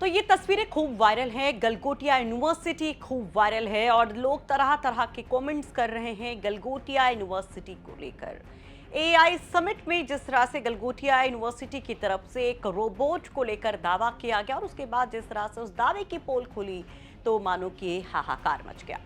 तो ये तस्वीरें खूब वायरल हैं। गलगोटिया यूनिवर्सिटी खूब वायरल है और लोग तरह तरह के कमेंट्स कर रहे हैं गलगोटिया यूनिवर्सिटी को लेकर। एआई समिट में जिस तरह से गलगोटिया यूनिवर्सिटी की तरफ से एक रोबोट को लेकर दावा किया गया और उसके बाद जिस तरह से उस दावे की पोल खुली तो मानो कि हाहाकार मच गया।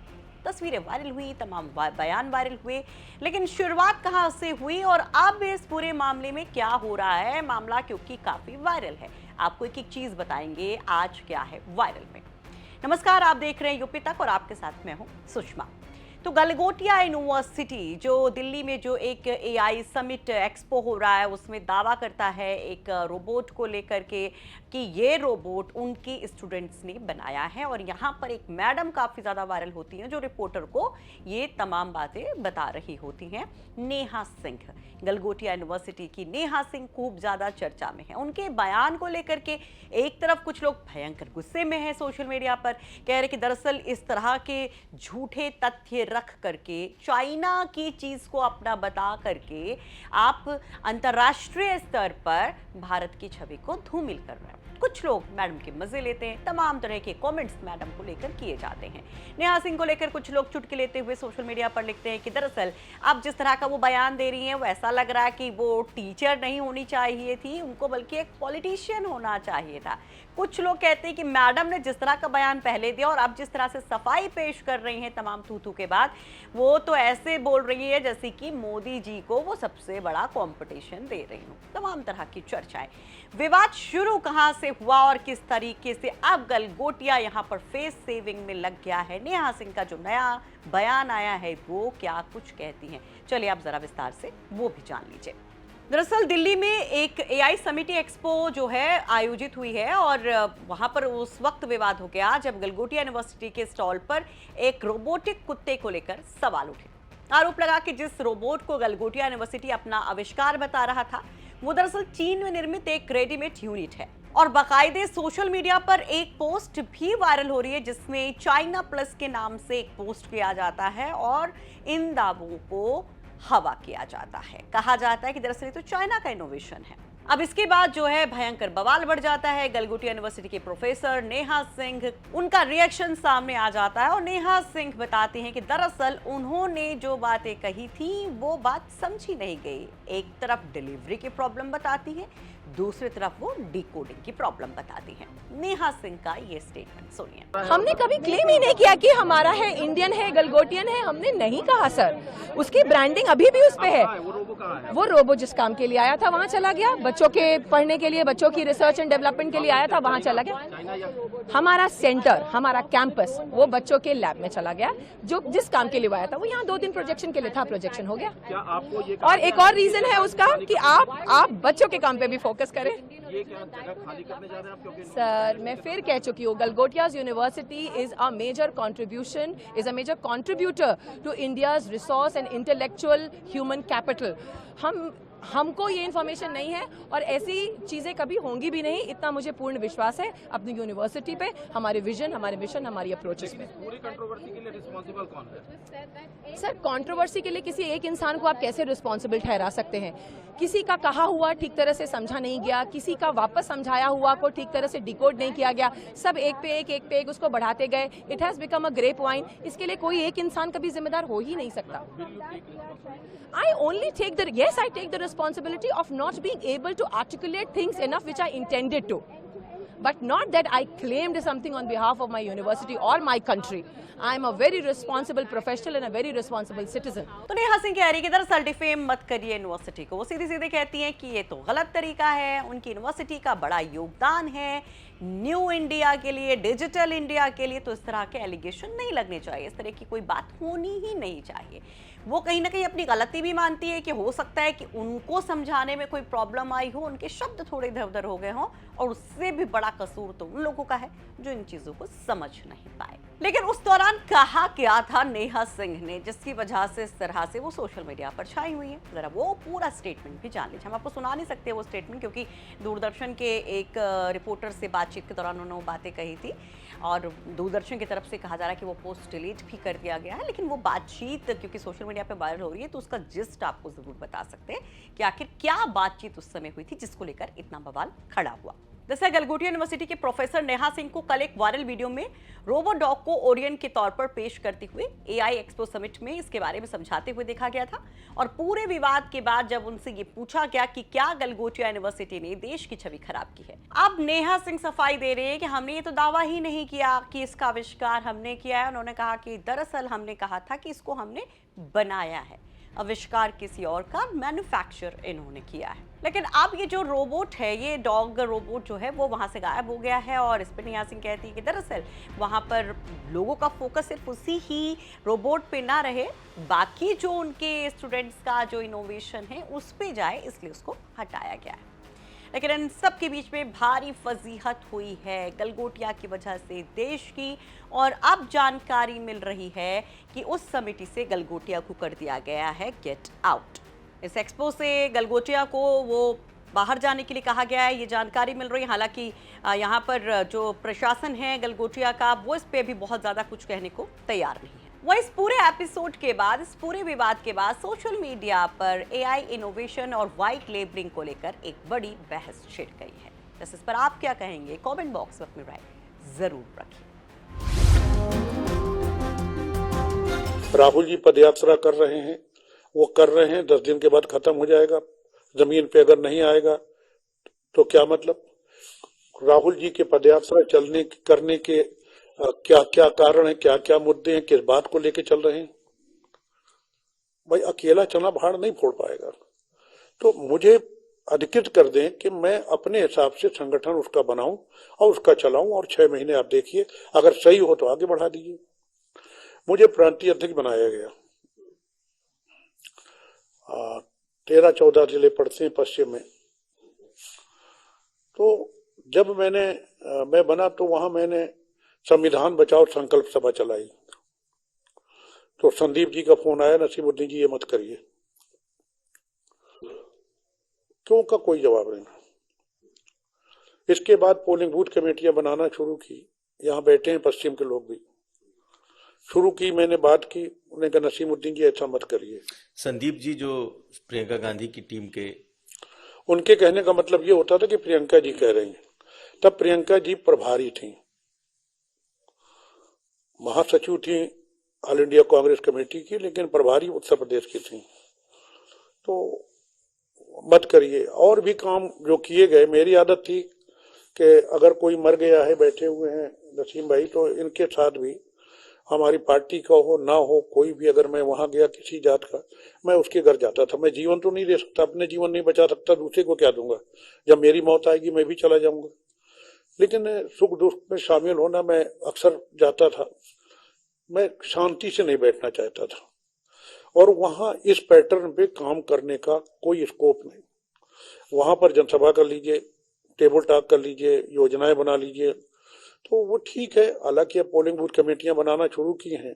तस्वीरें वायरल हुई, तमाम बयान वायरल हुए, लेकिन शुरुआत कहां से हुई और अब इस पूरे मामले में क्या हो रहा है? मामला क्योंकि काफी वायरल है, आपको एक एक चीज बताएंगे आज क्या है वायरल में। नमस्कार, आप देख रहे हैं यूपी तक और आपके साथ मैं हूं सुषमा। तो गलगोटिया यूनिवर्सिटी जो दिल्ली में जो एक एआई समिट एक्सपो हो रहा है उसमें दावा करता है एक रोबोट को लेकर के कि ये रोबोट उनके स्टूडेंट्स ने बनाया है और यहाँ पर एक मैडम काफ़ी ज़्यादा वायरल होती हैं जो रिपोर्टर को ये तमाम बातें बता रही होती हैं। नेहा सिंह, गलगोटिया यूनिवर्सिटी की नेहा सिंह खूब ज़्यादा चर्चा में है। उनके बयान को लेकर के एक तरफ कुछ लोग भयंकर गुस्से में हैं सोशल मीडिया पर, कह रहे कि दरअसल इस तरह के झूठे तथ्य रख करके चाइना की चीज को अपना बता करके आप अंतर्राष्ट्रीय स्तर पर भारत की छवि को धूमिल कर रहे हैं। कुछ लोग मैडम के मजे लेते हैं, तमाम तरह के कमेंट्स मैडम को लेकर किए जाते हैं। नेहा सिंह को लेकर कुछ लोग चुटकी लेते हुए सोशल मीडिया पर लिखते हैं कि दरअसल अब जिस तरह का वो बयान दे रही हैं वो ऐसा लग रहा है कि वो टीचर नहीं होनी चाहिए थी उनको, बल्कि एक पॉलिटिशियन होना चाहिए था। कुछ लोग कहते हैं कि मैडम ने जिस तरह का बयान पहले दिया और अब जिस तरह से सफाई पेश कर रही हैं तमाम तू के बाद, वो तो ऐसे बोल रही है जैसे कि मोदी जी को वो सबसे बड़ा कंपटीशन दे रही हूँ। तमाम तरह की चर्चाएं। विवाद शुरू कहां से हुआ और किस तरीके से अब गलगोटिया यहां पर फेस सेविंग में लग गया है? नेहा सिंह का जो नया बयान आया है वो क्या कुछ कहती हैं, चलिए आप जरा विस्तार से वो भी जान लीजिए। दरअसल दिल्ली में एक एआई समिट एक्सपो जो है आयोजित हुई है और वहां पर उस वक्त विवाद हो गया जब गलगोटिया यूनिवर्सिटी के स्टॉल पर एक रोबोटिक कुत्ते को लेकर सवाल उठे। आरोप लगा कि जिस रोबोट को गलगोटिया यूनिवर्सिटी अपना आविष्कार बता रहा था वो दरअसल चीन में निर्मित एक रेडीमेड यूनिट है और बाकायदे सोशल मीडिया पर एक पोस्ट भी वायरल हो रही है जिसमें चाइना प्लस के नाम से एक पोस्ट किया जाता है और इन दावों को हवा किया जाता है। कहा जाता है कि दरअसल तो चाइना का इनोवेशन है। अब इसके बाद जो है भयंकर बवाल बढ़ जाता है। गलगोटिया यूनिवर्सिटी के प्रोफेसर नेहा सिंह, उनका रिएक्शन सामने आ जाता है और नेहा सिंह बताती हैं कि दरअसल उन्होंने जो बातें कही थी वो बात समझी नहीं गई। एक तरफ डिलीवरी की प्रॉब्लम बताती है, दूसरी तरफ वो डिकोडिंग की प्रॉब्लम बताती हैं। नेहा सिंह का ये स्टेटमेंट सुनिए। हमने कभी क्लेम ही नहीं किया कि हमारा है, इंडियन है, गलगोटियन है, हमने नहीं कहा सर। उसकी ब्रांडिंग अभी भी उस पे है। वो रोबो जिस काम के लिए आया था वहाँ चला गया, बच्चों के पढ़ने के लिए, बच्चों की रिसर्च एंड डेवलपमेंट के लिए आया था वहाँ चला गया। हमारा सेंटर, हमारा कैंपस वो बच्चों के लैब में चला गया, जो जिस काम के लिए वो आया था वो यहाँ 2 दिन प्रोजेक्शन के लिए था, प्रोजेक्शन हो गया। और एक और रीजन है उसका कि आप बच्चों के काम पे भी फोकस करें। ये क्या जगह खाली करने जा रहे हैं आप? क्योंकि सर मैं फिर कह चुकी हूँ, Galgotias university is a major contributor to India's resource and intellectual human capital. हमको ये इन्फॉर्मेशन नहीं है और ऐसी चीजें कभी होंगी भी नहीं, इतना मुझे पूर्ण विश्वास है अपनी यूनिवर्सिटी पे, हमारे विजन, हमारे मिशन, हमारी अप्रोचेस में। पूरी कंट्रोवर्सी के लिए रिस्पांसिबल कौन है? सर कंट्रोवर्सी के लिए किसी एक इंसान को आप कैसे रिस्पॉन्सिबल ठहरा सकते हैं? किसी का कहा हुआ ठीक तरह से समझा नहीं गया, किसी का वापस समझाया हुआ को ठीक तरह से डिकोड नहीं किया गया, सब एक पे एक उसको बढ़ाते गए। It has become a grape wine. इसके लिए कोई एक इंसान कभी जिम्मेदार हो ही नहीं सकता। I only take the responsibility of not being able to articulate things enough which I intended to. But not that I claimed something on behalf of my university or my country. I am a very responsible professional and a very responsible citizen. तो नेहा सिंह कह रही है कि दरअसल defame मत करिए university को। वो सीधे सीधे कहती हैं कि ये तो गलत तरीका है, उनकी यूनिवर्सिटी का बड़ा योगदान है न्यू इंडिया के लिए, डिजिटल इंडिया के लिए, तो इस तरह के एलिगेशन नहीं लगने चाहिए, इस तरह की कोई बात होनी ही नहीं चाहिए। वो कहीं ना कहीं अपनी गलती भी मानती है कि हो सकता है कि उनको समझाने में कोई प्रॉब्लम आई हो, उनके शब्द थोड़े इधर उधर हो गए हों और उससे भी बड़ा कसूर तो उन लोगों का है जो इन चीजों को समझ नहीं पाए। लेकिन उस दौरान कहा क्या था नेहा सिंह ने जिसकी वजह से इस तरह से वो सोशल मीडिया पर छाई हुई है? जरा वो पूरा स्टेटमेंट भी जान लीजिए। हम आपको सुना नहीं सकते वो स्टेटमेंट क्योंकि दूरदर्शन के एक रिपोर्टर से बातचीत के दौरान उन्होंने वो बातें कही थी और दूरदर्शन की तरफ से कहा जा रहा है कि वो पोस्ट डिलीट भी कर दिया गया है, लेकिन वो बातचीत क्योंकि सोशल मीडिया पे वायरल हो रही है तो उसका जिस्ट आपको जरूर बता सकते हैं कि आखिर क्या बातचीत उस समय हुई थी जिसको लेकर इतना बवाल खड़ा हुआ। दरअसल गलगोटिया यूनिवर्सिटी के प्रोफेसर नेहा सिंह को कल एक वायरल वीडियो में रोबो डॉग को ओरियन के तौर पर पेश करते हुए एआई एक्सपो समिट में इसके बारे में समझाते हुए देखा गया था। और पूरे विवाद के बाद जब उनसे ये पूछा गया कि क्या गलगोटिया यूनिवर्सिटी ने देश की छवि खराब की है, अब नेहा सिंह सफाई दे रहे हैं कि हमने ये तो दावा ही नहीं किया कि इसका आविष्कार हमने किया है। उन्होंने कहा कि दरअसल हमने कहा था कि इसको हमने बनाया है, आविष्कार किसी और का, मैन्युफैक्चर इन्होंने किया है। लेकिन अब ये जो रोबोट है, ये डॉग रोबोट जो है वो वहां से गायब हो गया है। और इस पर नेहा सिंह कहती है कि दरअसल वहां पर लोगों का फोकस सिर्फ उसी ही रोबोट पे ना रहे, बाकी जो उनके स्टूडेंट्स का जो इनोवेशन है उस पे जाए, इसलिए उसको हटाया गया है। लेकिन इन सब के बीच में भारी फजीहत हुई है गलगोटिया की वजह से देश की। और अब जानकारी मिल रही है कि उस समिति से गलगोटिया को कर दिया गया है गेट आउट। इस एक्सपो से गलगोटिया को वो बाहर जाने के लिए कहा गया है, ये जानकारी मिल रही है। हालांकि यहाँ पर जो प्रशासन है गलगोटिया का, वो इस पे भी बहुत ज़्यादा कुछ कहने को तैयार नहीं है। वह इस पूरे एपिसोड के बाद, इस पूरे विवाद के बाद सोशल मीडिया पर एआई इनोवेशन और वाइट लेबलिंग को लेकर एक बड़ी बहस छिड़ गई है। बस इस पर आप क्या कहेंगे, कमेंट बॉक्स में अपनी राय जरूर रखिए। राहुल जी पदयात्रा कर रहे हैं, वो कर रहे हैं, 10 दिन के बाद खत्म हो जाएगा। जमीन पे अगर नहीं आएगा तो क्या मतलब? राहुल जी के पदयात्रा करने के क्या क्या कारण है, क्या क्या मुद्दे हैं, किस बात को लेके चल रहे हैं? भाई अकेला चना भाड़ नहीं फोड़ पाएगा। तो मुझे अधिकृत कर दें कि मैं अपने हिसाब से संगठन उसका बनाऊं और उसका चलाऊं, और 6 महीने आप देखिए, अगर सही हो तो आगे बढ़ा दीजिए। मुझे प्रांतीय अध्यक्ष बनाया गया। 13-14 जिले पड़ते हैं पश्चिम में। तो जब मैं बना तो वहां मैंने संविधान बचाओ संकल्प सभा चलाई। तो संदीप जी का फोन आया, नसीमुद्दीन जी ये मत करिए। क्यों का कोई जवाब नहीं। इसके बाद पोलिंग बूथ कमेटियां बनाना शुरू की। यहाँ बैठे हैं पश्चिम के लोग भी। शुरू की, मैंने बात की, उन्होंने कहा नसीमुद्दीन जी ऐसा मत करिए। संदीप जी जो प्रियंका गांधी की टीम के, उनके कहने का मतलब ये होता था कि प्रियंका जी कह रही हैं। तब प्रियंका जी प्रभारी थी, महासचिव थी ऑल इंडिया कांग्रेस कमेटी की, लेकिन प्रभारी उत्तर प्रदेश की थी। तो मत करिए। और भी काम जो किए गए, मेरी आदत थी कि अगर कोई मर गया है, बैठे हुए हैं नसीम भाई, तो इनके साथ भी हमारी पार्टी का हो ना हो कोई भी, अगर मैं वहां गया किसी जात का, मैं उसके घर जाता था। मैं जीवन तो नहीं दे सकता, अपने जीवन नहीं बचा सकता, दूसरे को क्या दूंगा? जब मेरी मौत आएगी मैं भी चला जाऊंगा। लेकिन सुख दुख में शामिल होना मैं अक्सर जाता था। मैं शांति से नहीं बैठना चाहता था। और वहां इस पैटर्न पे काम करने का कोई स्कोप नहीं। वहां पर जनसभा कर लीजिए, टेबल टॉक कर लीजिए, योजनाएं बना लीजिए, तो वो ठीक है। हालांकि अब पोलिंग बूथ कमेटियां बनाना शुरू की हैं।